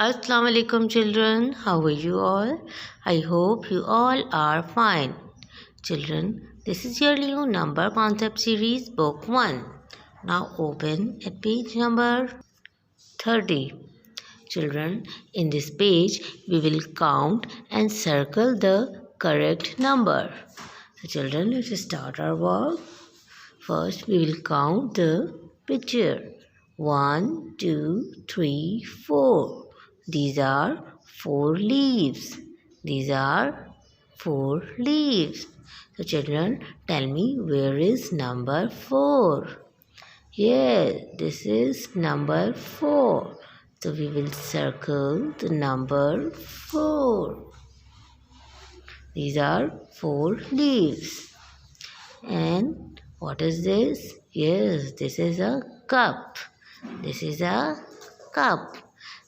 Assalamu alaikum children, how are you all? I hope you all are fine. Children, this is your new number concept series book 1. Now open at page number 30. Children, in this page we will count and circle the correct number. So children, let's start our work. First we will count the picture. 1, 2, 3, 4. These are 4 leaves. These are 4 leaves. So children, tell me where is number 4? Yes, this is number 4. So we will circle the number 4. These are 4 leaves. And what is this? Yes, this is a cup. This is a cup.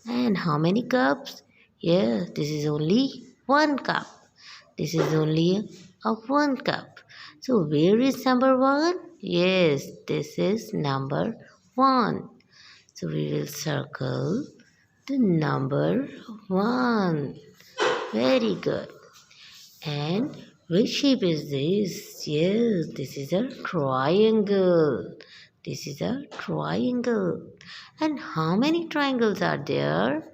And how many cups? Yes, this is only 1 cup. This is only a 1 cup. So where is number 1? Yes, this is number 1. So we will circle the number 1. Very good. And which shape is this? Yes, this is a triangle. This is a triangle. And how many triangles are there?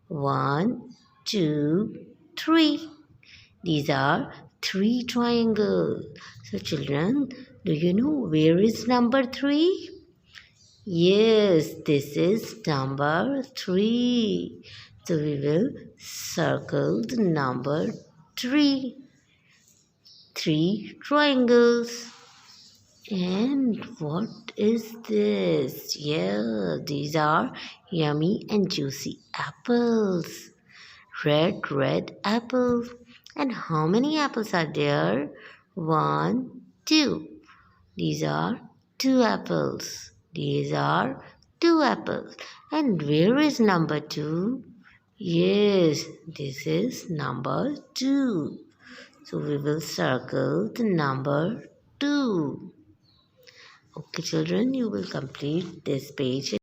1, 2, 3. These are 3 triangles. So children, do you know where is number 3? Yes, this is number 3. So we will circle the number 3. 3 triangles. And what is this? Yeah, these are yummy and juicy apples. Red apples. And how many apples are there? 1, 2. These are 2 apples. These are 2 apples. And where is number 2? Yes, this is number 2. So we will circle the number 2. Okay children, you will complete this page.